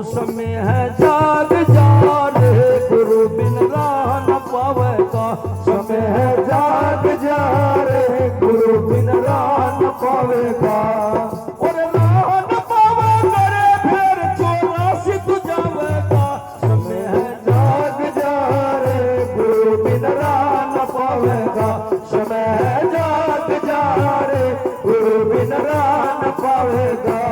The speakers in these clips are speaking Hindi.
समय है जाग जा रे गुरु बिन राह न पावेगा। समय है जाग जा रे गुरु बिन राह न पावेगा। और राह न पावेगा रे फिर चौरासी तू जावेगा। समय है जाग जा रे गुरु बिन राह न पावेगा। समय है जाग जा रे गुरु बिन राह न पावेगा।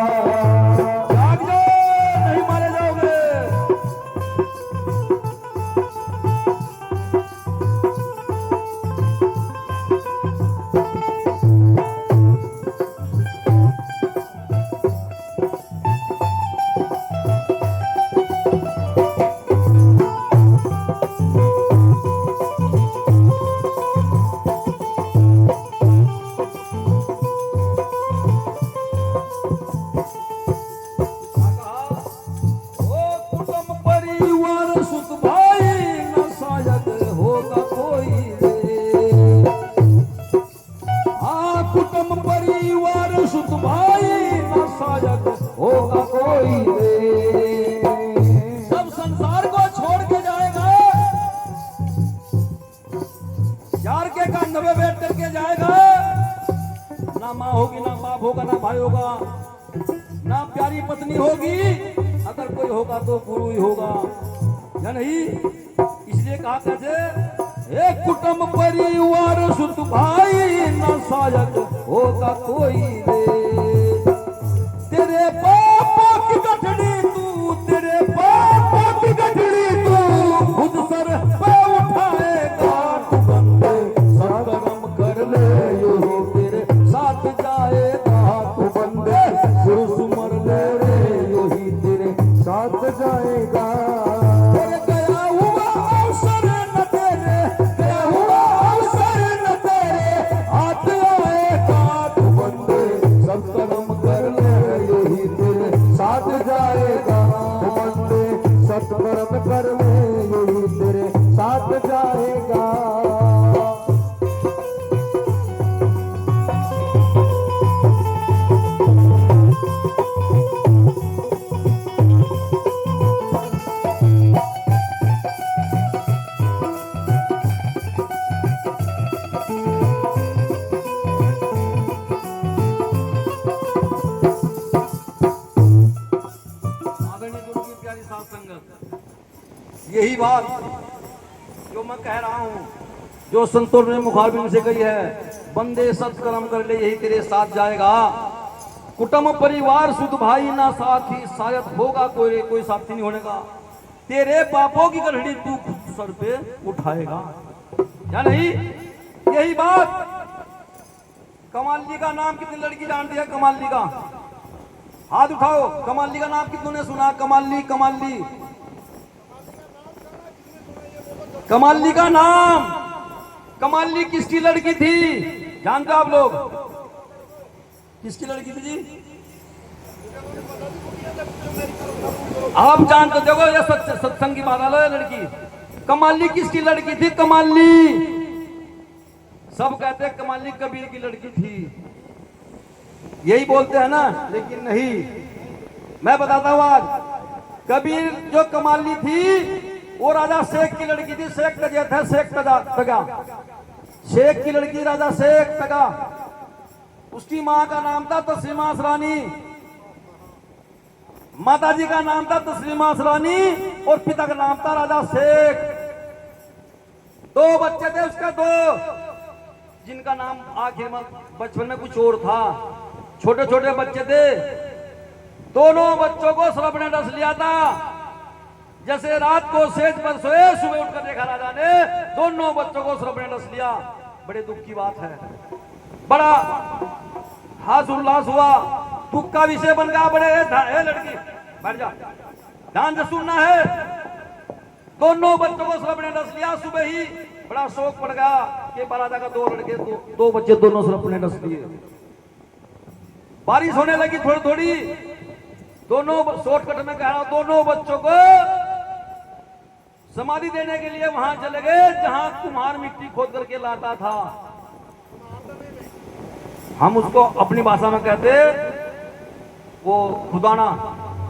होगा कोई रे सब संसार को छोड़ के जाएगा। यार के कांधे पे बैठ करके जाएगा। ना माँ होगी, ना बाप होगा, ना भाई होगा, ना प्यारी पत्नी होगी। अगर कोई होगा तो गुरु ही होगा, या नहीं? इसलिए कहा कैसे एक कुटुंब परिवार सुत भाई ना सायक होगा कोई रे। तेरे पापों की गठड़ी तू, तेरे पापों की गठड़ी तू खुद सर पे उठाएगा। तू बंदे सत्कर्म कर ले यही तेरे साथ जाएगा। तू बंदे गुरु सुमर ले रे यही तेरे साथ जाएगा। गया हुआ अवसर न तेरे, गया हुआ अवसर न तेरे हाथ आएगा। तू बंदे सत्कर्म कर ले साथ जाएगा। बंदे सत्कर्म कर ले यही तेरे साथ जाएगा। यही बात जो मैं कह रहा हूँ, जो संतों ने मुखारबिन से कही है, बंदे सत्कर्म कर ले यही तेरे साथ जाएगा। कुटुंब परिवार सुध भाई ना साथी शायद होगा कोई साथी नहीं होने का। तेरे पापों की गठड़ी तू खुद सर पे उठाएगा, या नहीं? यही बात कमाली का नाम कितनी लड़की जानती है? कमाली का हाथ उठाओ। कमाली का नाम कितनों ने सुना? कमाली, कमाली, कमाली का नाम। कमाली किसकी लड़की थी जानते आप लोग? किसकी लड़की थी जी? आप जानते? देखो ये सत्संग की बात है। लड़की कमाली किसकी लड़की थी? कमाली सब कहते हैं कमाली कबीर की लड़की थी, यही बोलते हैं ना, लेकिन नहीं। मैं बताता हूं आज कबीर जो कमाली थी वो राजा शेख की लड़की थी। शेख तजत है, शेख तगा, शेख की लड़की राजा शेख तगा। उसकी मां का नाम था तस्लीमा असरानी, माताजी का नाम था तस्लीमा असरानी और पिता का नाम था राजा शेख। दो बच्चे थे उसके, दो, जिनका नाम आखिर में बचपन में कुछ और था। छोटे छोटे बच्चे थे। दोनों बच्चों को सर्प ने डस लिया था। जैसे रात को सेज पर सोए, सुबह उठकर देखा राजा ने दोनों बच्चों को सर्प ने डस लिया। बड़े दुख की बात है। बड़ा हाथ उल्लास हुआ, दुख का विषय बन गया। बड़े लड़की बैठ जा, ध्यान से सुनना है। दोनों बच्चों को सर्प ने डस लिया। सुबह ही बड़ा शौक पड़ गया कि महाराजा का दो लड़के, दो बच्चे दोनों सर्प ने डस लिए। बारिश होने लगी थोड़ी थोड़ी। दोनों शॉर्टकट में कह रहा हूं, दोनों बच्चों को समाधि देने के लिए वहां चले गए जहां कुम्हार मिट्टी खोद करके लाता था। हम उसको अपनी भाषा में कहते वो खुदाना,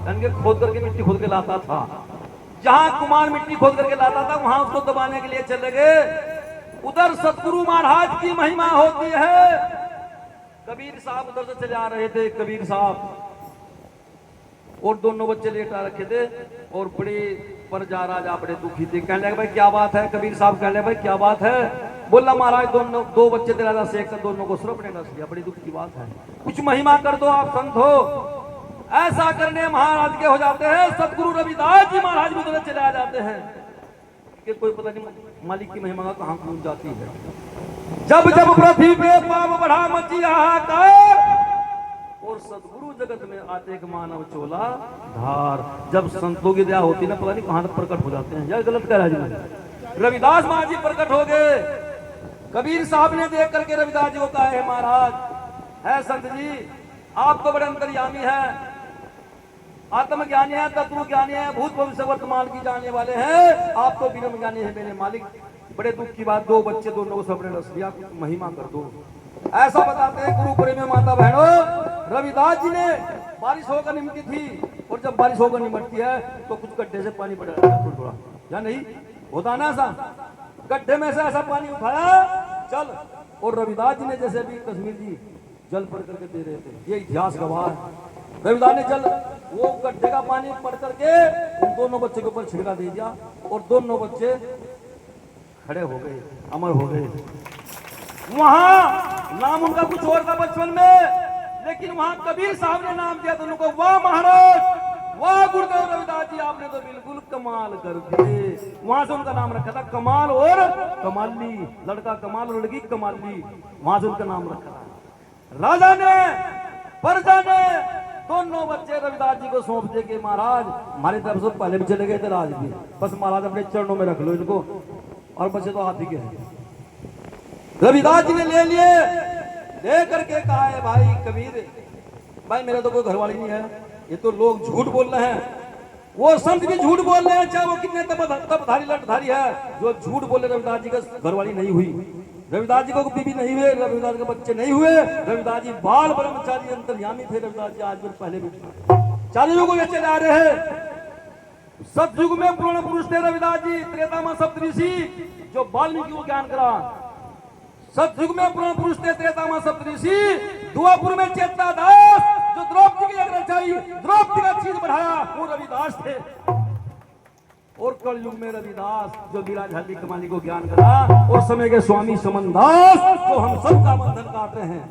यानी कि खोद करके मिट्टी खोद के लाता था। जहां कुम्हार मिट्टी खोद करके लाता था वहां उसको दबाने के लिए चले गए। उधर सतगुरु महाराज की महिमा होती है। कबीर साहब उधर से चले आ रहे थे। कबीर साहब और दोनों बच्चे लेटा रखे थे और बड़े पर जा राजा बड़े दुखी थे। कहने लगे भाई क्या बात है? कबीर साहब कहने लगे भाई क्या बात है? बोला महाराज दो बच्चे थे राजा शेख से, दोनों को सर्प ने डस लिया। बड़ी दुख की बात है, कुछ महिमा कर दो आप संत हो। ऐसा करने महाराज के हो जाते हैं। सतगुरु रविदास जी महाराज भी उधर चले आ जाते हैं कि कोई पता नहीं मालिक की महिमा कहां पहुंच जाती है। जब जब पृथ्वी पे पाप बढ़ा मची हाहाकार और सतगुरु जगत में आते एक मानव चोला धार। जब संतों की दया होती ना, पता नहीं कहां तक प्रकट हो जाते हैं। यह गलत कह रहा है। रविदास महाराज जी प्रकट हो गए। कबीर साहब ने देख करके रविदास जी को कहा है महाराज, है संत जी आप तो बड़े अंतर्यामी है, आत्मज्ञानी है, तत्व ज्ञानी है, भूत भविष्य वर्तमान की जानने वाले हैं। आप तो बिना ज्ञानी है मेरे मालिक। बड़े दुख की बात, दो बच्चे दोनों को सबने रस लिया, महिमा कर दो। ऐसा बताते हैं गुरु प्रेमी माता बहनों। रविदास जी ने बारिश होकर निमटी थी और जब बारिश होकर निमटती है तो कुछ गड्ढे से पानी पड़ा थोड़ा थोड़ा, या नहीं होता ना ऐसा? गड्ढे में से ऐसा पानी उठाया चल, और रविदास जी ने जैसे अभी कश्मीर जी जल पढ़ करके दे रहे थे, ये इतिहास गवाह है। रविदास ने जल वो गड्ढे का पानी पढ़ करके उन दोनों बच्चे के ऊपर छिड़का दे दिया और दोनों बच्चे खड़े हो गए, अमर हो गए। वहां नाम उनका कुछ और था बचपन में, लेकिन वहां कबीर साहब ने नाम दिया था उनको, वाह महाराज, वाह गुरुदेव रविदास जी, आपने तो बिल्कुल कमाल कर दिए। वहां से उनका नाम रखा था कमाल और कमाली। लड़का कमाल और लड़की कमाली, वहां से उनका नाम रखा था। राजा ने प्रजा ने दोनों बच्चे रविदास जी को सौंप दे के महाराज हमारी तरफ से पहले भी चले गए थे राज भी, बस महाराज अपने चरणों में रख लो इनको, और बच्चे तो हाथी के हैं। रविदास जी ने ले लिए, ले करके कहा है भाई कबीर भाई मेरा तो कोई घरवाली नहीं है, ये तो लोग झूठ बोल रहे हैं। वो संत भी झूठ बोल रहे हैं, चाहे वो कितने तपधारी लटधारी है, जो झूठ बोले रविदास जी का घरवाली नहीं हुई, रविदास जी को बीबी नहीं हुए, रविदास के बच्चे नहीं हुए। रविदास जी बाल ब्रह्मचारी अंतर्यामी थे। रविदास जी आज भी पहले भी 40 युगों में चले आ रहे हैं। सतयुग में पूर्ण पुरुष थे रविदास जी, त्रेता में सप्तऋषि जो वाल्मीकि को ज्ञान करा। सतयुग में पूर्ण पुरुष थे, त्रेता में सप्तऋषि, दुआपुर में चेता दास जो द्रौपदी की रचाई, द्रौपदी का चीज बढ़ाया, वो रविदास थे। और कलयुग में रविदास जो गिराझाली कमाली को ज्ञान करा, और समय के स्वामी समनदास जो हम सब का बंधन काट रहे हैं।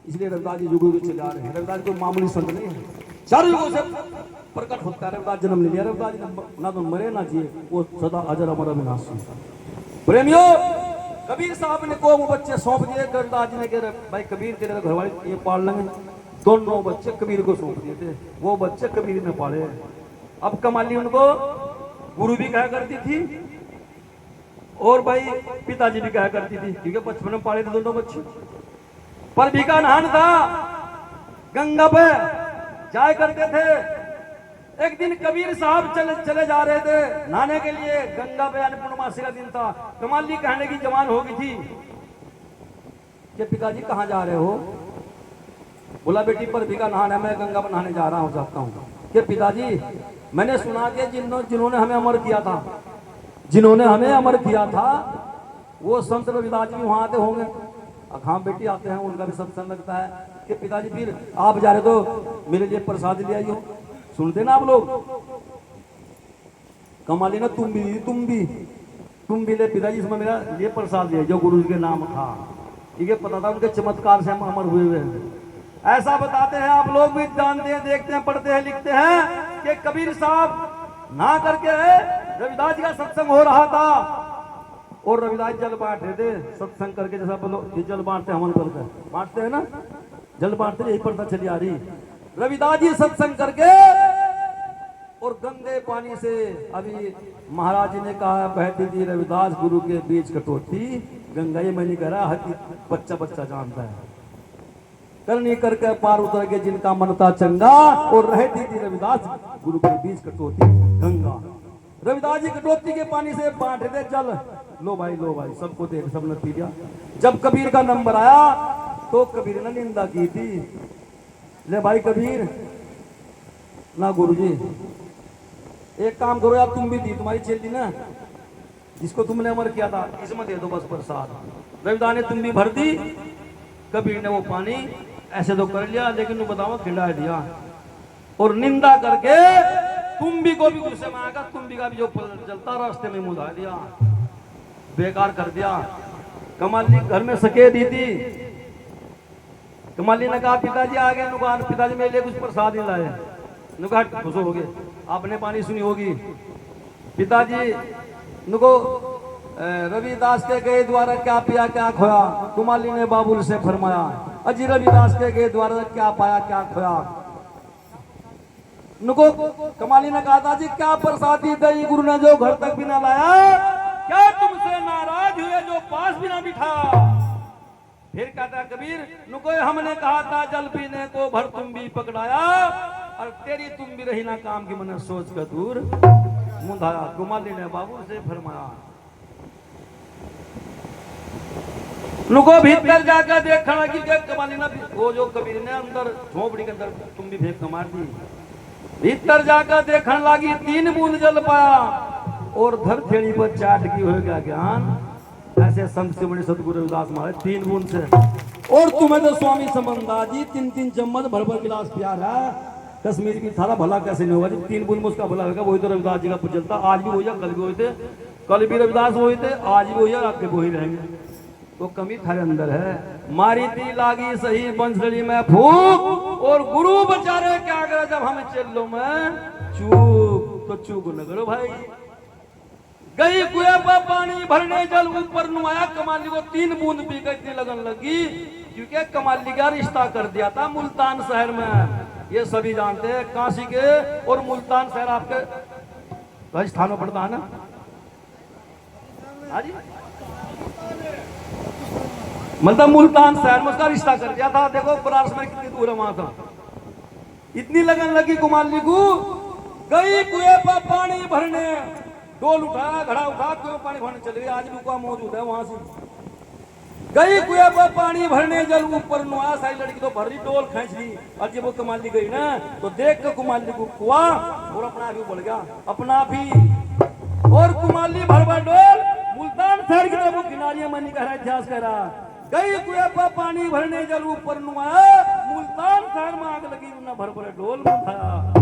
इसलिए रविदास जी युगों चले आ रहे हैं। रविदास कोई मामूली संत नहीं है, 4 युगों से प्रकट होता है। रविदास जन्म ले लिया, रविदास जी ना तो मरे ना जिए, वो सदा अजर अमर अविनाशी। प्रेमियों, कबीर साहब ने को वो बच्चे सौंप दिए। रविदास जी ने कह भाई कबीर तेरे घरवाले ये पाल लेंगे। दोनों बच्चे कबीर को सौंप दिए थे, वो बच्चे कबीर ने पाले। अब कमाली उनको गुरु भी कहा करती थी और भाई पिताजी भी कहा करती थी, क्योंकि बचपन में पाले थे दोनों बच्चे। पर भिका नहान था, गंगा पे जाया करते थे। एक दिन कबीर साहब चले जा रहे थे नहाने के लिए, गंगा पे यानी पूर्णमासी का दिन था। कमाली कहने की जवान हो गई थी कि पिताजी कहाँ जा रहे हो? बोला बेटी पर भिका नहाना, मैं गंगा पर नहाने जा रहा हूँ, जाता हूँ। कि पिताजी मैंने सुना कि जिन्होंने हमें अमर किया था, जिन्होंने हमें अमर किया था वो संत रविदास जी वहां आते होंगे। हाँ बेटी आते हैं, उनका भी सत्संग लगता है। कि पिताजी फिर आप जा रहे तो मेरे लिए प्रसाद ले आइयो। सुनते ना आप लोग? कमाली ना तुम भी ले पिताजी, इसमें मेरा ये प्रसाद ले जो गुरु जी के नाम था। ठीक है, पता था उनके चमत्कार से हम अमर हुए हैं। ऐसा बताते हैं, आप लोग भी जानते हैं, देखते हैं, पढ़ते हैं, लिखते हैं कि कबीर साहब ना करके रविदास जी का सत्संग हो रहा था और रविदास जल बांट रहे थे सत्संग करके। जैसा बोलो ये जल बांटते हवन करते बांटते हैं ना, जल बांटते यही प्रथा चली आ रही। रविदास जी सत्संग करके और गंदे पानी से, अभी महाराज जी ने कहा बहती थी रविदास गुरु के बीच कटौती गंगा, ये मैं नहीं कह रहा, हर बच्चा बच्चा जानता है। करनी करके पार उतर के जिनका मन था चंगा, और रहती थी रविदास गुरु के बीच कटौती गंगा। रविदास जी कटौती के पानी से बांट दे जल, लो भाई सबको दे, सबने पी लिया। जब कबीर का नंबर आया तो कबीर ने निंदा की थी, ले भाई कबीर ना गुरुजी एक काम करो यार, तुम भी दी, तुम्हारी चेली ना जिसको तुमने अमर किया था इसमें दे दो बस प्रसाद। रविदास ने तुम भी भर दी, कबीर ने वो पानी ऐसे तो कर लिया, लेकिन वो बताओ खिला दिया और निंदा करके तुम भी को भी गुस्से में आएगा, तुम भी का भी जो जलता रास्ते में मुँह दिया, बेकार कर दिया। कमाली घर में सके दी थी, कमाली ने कहा पिताजी आ गए, कहा पिताजी मेरे लिए कुछ प्रसाद नहीं लाए, कहा खुश हो गए, आपने पानी सुनी होगी। पिताजी नुको रविदास के गए द्वारा क्या पिया क्या खोया, कुमाली ने बाबुल से फरमाया, अजी रविदास के गए द्वारा क्या पाया क्या खोया। नुको कमाली ने कहा था जी क्या प्रसादी दई गुरु ने जो घर तक भी ना लाया, क्या तुमसे नाराज हुए जो पास भी ना बिठा। फिर कहता कबीर नुको हमने कहा था जल पीने को भर तुम भी पकड़ाया, और तेरी तुम भी रही ना काम की मन सोच कर दूर मुंधाया। कुमाली ने बाबू से फरमाया, नुको भीतर जाकर देखने लगी कि कमाली ने वो जो कबीर ने अंदर झोपड़ी के अंदर तुम भी फेंक मार दी। भीतर जाकर देखने लगी 3 बूंद जल पाया, और धर थेड़ी पर चाट की हो गया ज्ञान। ऐसे संत से बड़े सतगुरु रविदास महाराज 3 बूंद से, और तुम्हें तो स्वामी संबंधा जी 3 चम्मच भर गिलास प्यार है, कश्मीर की थाला भला कैसे नहीं होगा जी, 3 बूंद में उसका भला होगा। वही तो रविदास जी का पुजलता, आज भी वही है, कल भी वही थे, कल भी रविदास वही थे, आज भी वही है, आपके वही रहेंगे। तो कमी थारे अंदर है। मारी थी लागी सही बंसड़ी में फूक, और गुरु बेचारे क्या करे जब हम चलो में चूक, तो चूक न करो भाई। गई कुएं पर पानी भरने जल ऊपर नुआया, कमाली को 3 बूंद पी गई थी लगन लगी, क्योंकि कमाली का रिश्ता कर दिया था मुल्तान शहर में। ये सभी जानते हैं, काशी के और मुल्तान शहर आपके राजस्थान में पड़ता है ना। मतलब मुल्तान शहर में उसका रिश्ता कर दिया था। देखो बनारस में कितनी दूर है वहां था। इतनी लगन लगी कुमाली को, गई कुएं पर पानी भरने, डोल उठाया घड़ा उठा कुएं पानी भरने चले गई, आज भी कुआं मौजूद है वहां से। गई कुएं पर पानी भरने जल ऊपर नुआ, सारी लड़की तो भर ली, डोल खींच ली, और जब वो कुमाली गई ना तो देख कर कुमाली को कुआं, और अपना भी बढ़ गया अपना भी, और कुमाली भरवा डोल मुल्तान शहर की तरफ किनारिया मनी कह रहा इतिहास कह रहा। गई कुएं पर पानी भरने जल ऊपर नुआ, मुल्तान शहर में आग लगी ना भर भर डोल उठाया।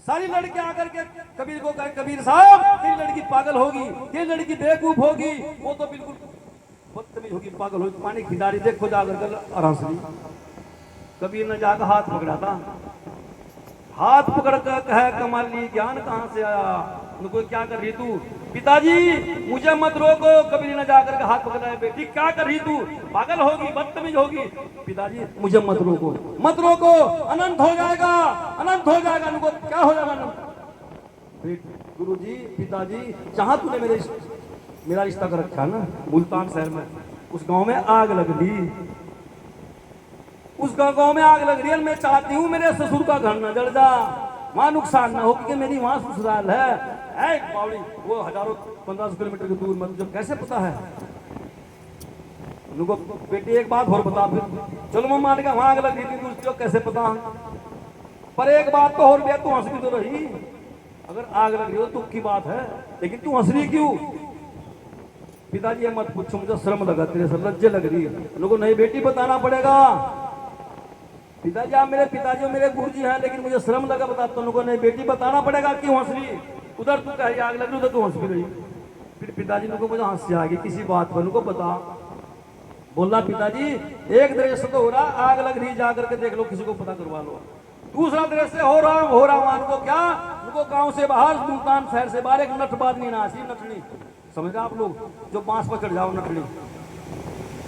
सारी लड़कियां आकर के कबीर को कहे कबीर साहब तेरी लड़की पागल होगी, ये लड़की बेवकूफ होगी, वो तो बिल्कुल बदतमीज होगी, पागल होगी, पानी खिलाड़ी देखो जाकर कर आराम से। कबीर ने जाकर हाथ पकड़ा था, हाथ पकड़ कर कहा कमाली ज्ञान कहां से आया, उनको क्या कर रही तू। पिताजी मुझे मत रोको, कबीर ने जाकर के हाथ पकड़ा, बेटी क्या कर रही तू, पागल होगी बदतमीज होगी। पिताजी मुझे मत रोको मत रोको, अनंत हो जाएगा अनंत हो जाएगा। उनको क्या हो जाएगा अनंत। गुरुजी पिताजी जहां तूने मेरा रिश्ता कर रखा ना मुल्तान शहर में, उस गांव में आग लग ली, उस गांव में आग लग रही है। मैं चाहती हूँ मेरे ससुर का घर न जल जा, वहां नुकसान ना हो, क्योंकि मेरी वहां ससुराल है। बावड़ी वो हजारों 1500 किलोमीटर की दूर, मतलब कैसे पता है उनको। बेटी एक बात और बता, फिर चलो मैं मान गया वहां आग लग रही थी दूसरी, कैसे पता, पर एक बात तो और भी, तू हंस भी तो रही, अगर आग लग रही हो दुख की बात है, लेकिन तू हंस रही क्यों। पिताजी ये मत पूछो, मुझे शर्म लगा, तेरे से लज्जे लग रही है। उनको नहीं बेटी बताना पड़ेगा। पिताजी आप मेरे पिताजी मेरे गुरुजी हैं, लेकिन मुझे शर्म लगा बताता हूँ, नहीं बेटी बताना पड़ेगा क्यों हंस रही। उधर तू कह आग लग रही, उधर तू हंस भी रही। फिर पिताजी को मुझे हंसी आ गई किसी बात पर, उनको बता बोलना पिताजी एक दृश्य तो हो रहा, आग लग रही, जा करके देख लो, किसी को पता करवा लो। दूसरा दृश्य हो रहा उनको क्या, उनको गांव से बाहर मुल्तान शहर से बाहर एक नटबादनी नासी नटनी, समझ आप लोग, जो बांस पर चढ़ जाओ नटनी,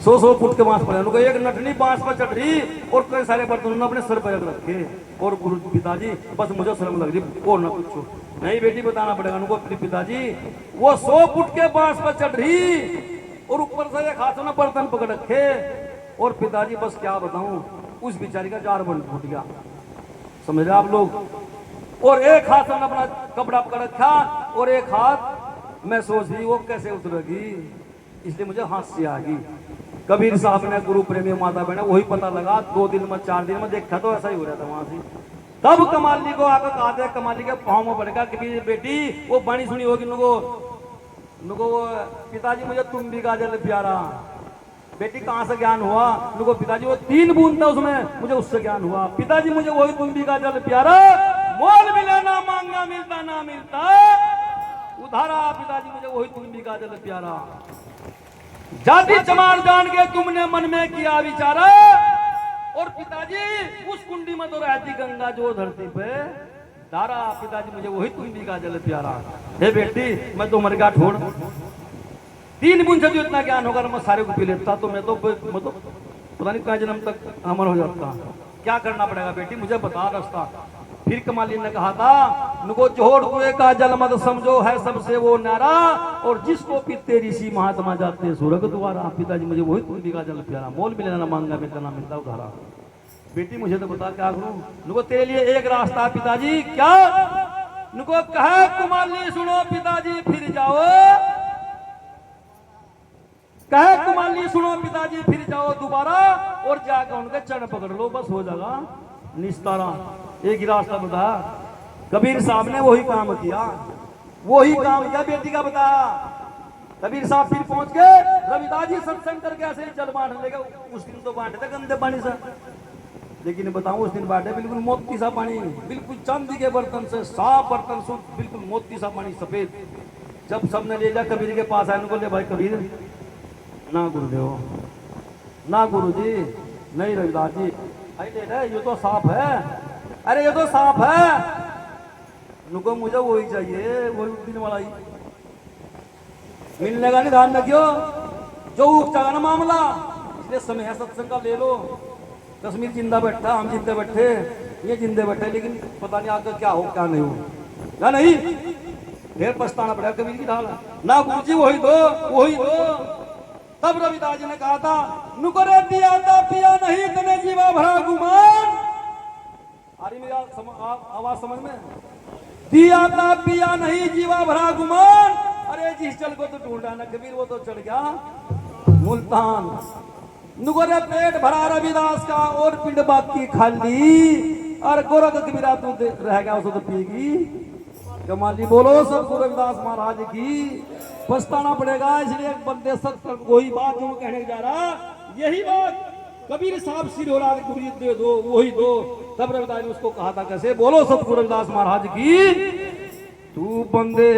100 फुट के बांस पड़े, उनको एक नटनी बांस पर चढ़ रही और कई सारे बर्तन उन्होंने अपने सर पर रख रखे। और गुरु पिताजी बस मुझे शर्म लग रही और ना पूछो, नहीं बेटी बताना पड़ेगा उनको पिताजी, वो 100 फुट के बांस पर चढ़ रही और ऊपर से एक हाथों ने बर्तन पकड़ रखे। और पिताजी बस क्या बताऊं, उस बेचारी का जार बन फूट गया, समझ रहे आप लोग। और एक हाथ ने अपना कपड़ा पकड़ रखा और एक हाथ मैं सोच रही वो कैसे उतरेगी, इसलिए मुझे हंसी आ गई। कबीर साहब ने गुरु प्रेमी माता बहना वही पता लगा, 2 दिन में 4 दिन में देखा तो ऐसा ही हो रहा था वहां से। तब कमाली को आकर कहा था, कमाली के पाँव में पड़ेगा कबीर बेटी, वो बाणी सुनी होगी नुको पिताजी मुझे तुम भी गाजल प्यारा। बेटी कहाँ से ज्ञान हुआ? नुको पिताजी वो 3 बूंद था उसमें, मुझे उससे ज्ञान हुआ। पिताजी मुझे वही तुम भी गाजल प्यारा, मोल मिला ना मांगा मिलता ना मिलता उधारा। पिताजी मुझे वही तुम भी गाजल प्यारा, जाति चमार जान के तुमने मन में किया विचारा। और पिताजी उस कुंडी में तो रहती गंगा जो धरती पे धारा। पिताजी मुझे वही तुम भी गाजल प्यारा। हे बेटी मैं तो मर गया छोड़, 3 बूंद से जो इतना ज्ञान होगा मैं सारे को पी लेता तो मैं तो पता नहीं कहाँ जन्म तक अमर हो जाता। क्या करना पड़ेगा बेटी मुझे बता रास्ता। फिर कमाली ने कहा था, नुको जोड़ कुएं का जल मत समझो है सबसे वो नारा, और जिसको पीते ऋषि महात्मा जाते स्वर्ग द्वारा। पिताजी मुझे वही तुम भी का जल प्यारा, मोल मिले ना मांगा मिलता ना मिलता उधारा। बेटी मुझे तो बता क्या करूं? नुको तेरे लिए एक रास्ता पिताजी। क्या? नुको कहे कुमाली सुनो पिताजी फिर जाओ, कहे कुमाली सुनो पिताजी फिर जाओ दोबारा, और जाकर उनके चरण पकड़ लो बस हो जाएगा निस्तारा। एक ही रास्ता बता। कबीर साहब ने वही काम किया, वही काम किया बेटी का बता। कबीर साहब फिर पहुंच गए, रविदास जी सत्संग करके ऐसे ही जल बांटने लगे। उस दिन तो बांटे थे गंदे पानी से, लेकिन बताऊं उस दिन बांटे बिल्कुल मोती सा पानी, बिल्कुल चांदी के बर्तन से, साफ बर्तन शुद्ध, बिल्कुल मोती सा पानी सफेद। जब सबने ले लिया कबीर के पास आए, उनको ले भाई कबीर ना गुरुदेव, ना गुरुजी, नहीं रविदास जी, अरे ये तो साफ है, अरे ये तो साफ है। नुको मुझे वही चाहिए, वही दिन वाला ही मिलने का नहीं, ध्यान रखियो जो उपचार ना मामला, इसलिए समय है सत्संग का ले लो। कश्मीर जिंदा बैठा, हम जिंदे बैठे, ये जिंदे बैठे, लेकिन पता नहीं आगे क्या हो क्या नहीं हो, या नहीं ढेर पछताना पड़ेगा कबीर की ढाल। ना गुरुजी वही दो, वही दो। तब रविदास जी ने कहा था, नुकरे दिया था पिया नहीं तने जीवा भरा गुमान। अरे मेरी आवाज समझ में? दिया था पिया नहीं जीवा भरा गुमान, अरे जिस चल को तो ढूंढा ना कबीर वो तो चढ़ गया मुल्तान। नुकरे पेट भरा रविदास का और पिंड बाकी खाली, और गोरख कबीरा तू रह गया उसको तो पिएगी। कमाली बोलो सब रविदास महाराज की। पछताना पड़ेगा, इसलिए एक बंदे सत्संग वही बात जो कहने जा रहा, यही बात कबीर साहब सिर हो रहा गुरु दे दो, वही दो। तब रविदास ने उसको कहा था कैसे, बोलो सतगुरु रविदास महाराज की। तू बंदे